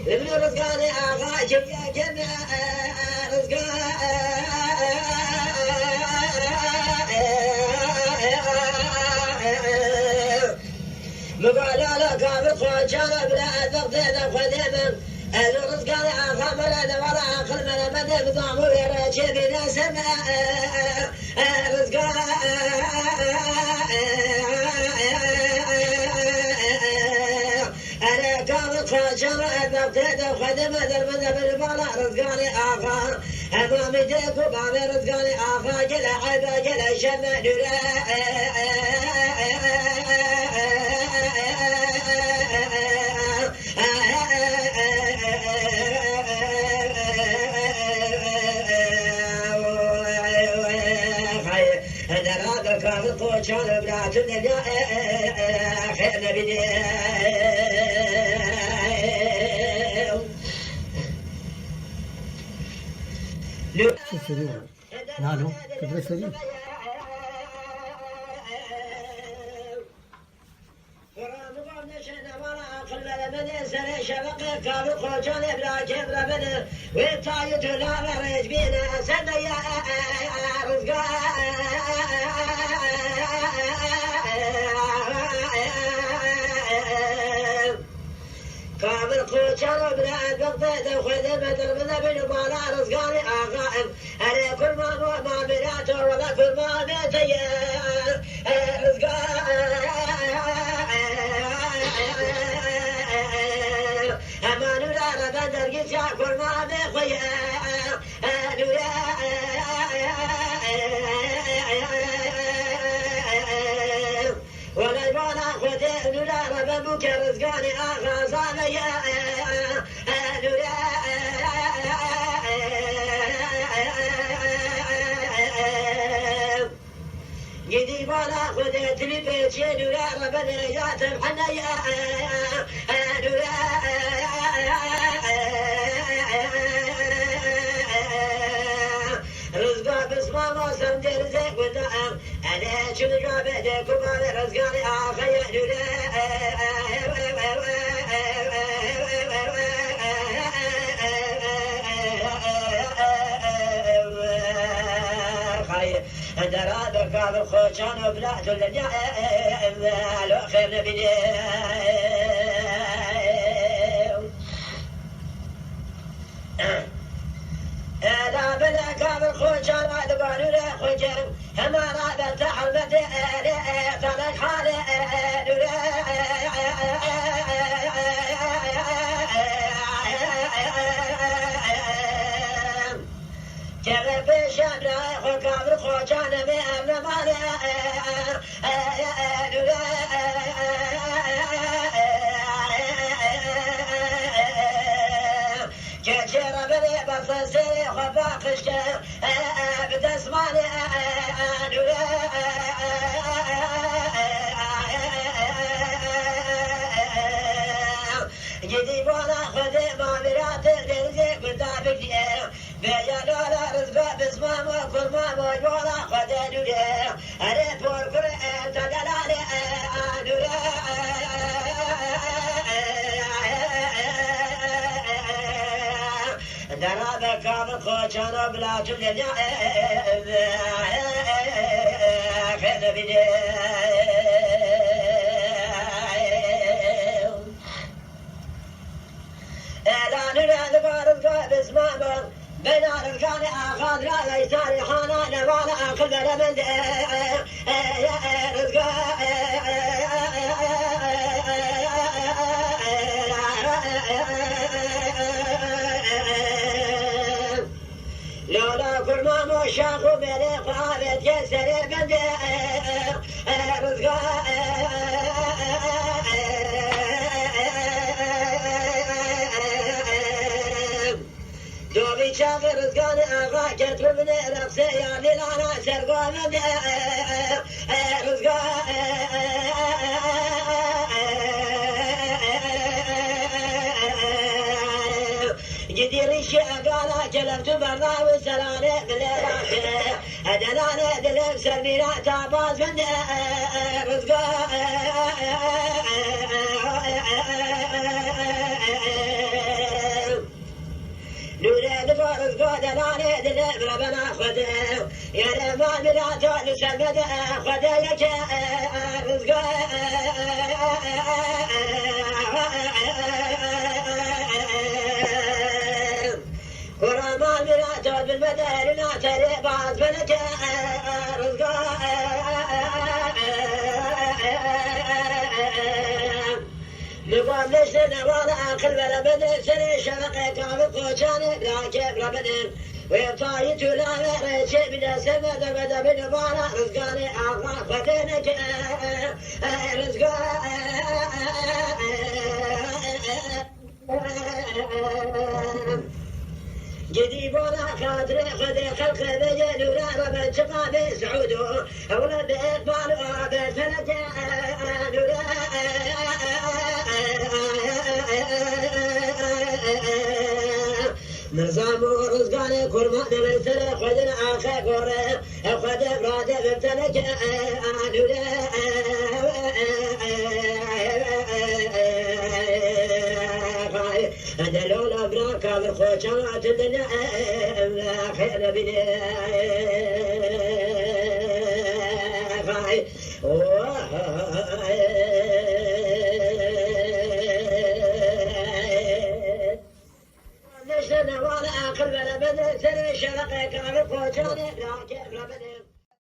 ابن رزقاني آغا جميع جميع مقالا لك بخوشانا بلا أدبتنا خديما ابن رزقاني آغا ملانا ولا آخر ملا مدى بضعه ويراتي بنا سماء رزقاني أنا قامت فاشر أدبتنا خديما درمنا بالبالا رزقاني آغا أمامي ديكو بامي رزقاني آغا جلا عيبا جلا شمع نورا كانت طوشان بلاد النبي خير نبي نالو كبر سريع شبقة كانوا خوشان بلا كبر منه ويطايت لا ريج بينا سنيا رزقا كامل خوشان بلا بغداد وخذ بدر من ابن بالا رزقاني آغائم أنا كل ما بلاته ولا كل ما بيتي رزقا أما نورا بدر قيسا كل ما بخويا نورا ولا يبانا خذ نورا ربك رزقاني آغا صاليا نورا يدي بالا خذ تلبيتي نورا ربنا ياتم حنايا نورا رزقا بسما ما سمدر زيك ودعم أنا شنقا بدك وما رزقاني آخي درادك هذا الخوشان وبلاد الدنيا لو خير نبي لا بلاك هذا الخوشان هذا قالوا له خجر هما هذا تحرمت فلك حالي جرب الشام رايح كافر خوشان بأمن مالي جرب لي بصصي خفاقش بتسمعني جدي وانا خذي ما براتي درزي قدامك بيا لولا رزقا بسما ما كل ما موجودا خذي نوري أري فور كري تدلالي نوري درابة كامل خوشان وبلا تلنيا خير بدي لا نريد بارزقا بسما ما بنا رزقاني آخذ لا يساري حانا نوالا آخذ لمن رزقا لولا كل ما مشاخو بلي قابت يسري بندي رزقا دوبي شاف رزقاني آغا كتب من نفسي يعني لانا سرقا من رزقا جدي ريشي أقالا جلبت برنا وسلاني بالراسي أدلاني دلم سرمينا تاباز من رزقا رزقا دلالي دل ربنا خده يا لما مراته لسمده خده يك رزقا كرما مراته بالمدار لا تريبات بلك رزقا نقول لسنا ولا عقل ولا بدن سنة شرقي كامل قوشاني لا كيف ربنا ويطايت ولا غير شيء من سما دبدا بن بالا رزقاني أغرى فتنك رزقا جدي بولا خاطر خذ خلق بجن ولا ربن شقا بسعوده ولا بإقبال بفلك نظام ورزقاني كل ما نمثل خذنا آخر قرى خذ براد بمتلك أدلون أبراك بالخوشات لنا خير بنا نشنا ولا أقل ولا بدل سنة شرقك بالخوشات لا كيف بدل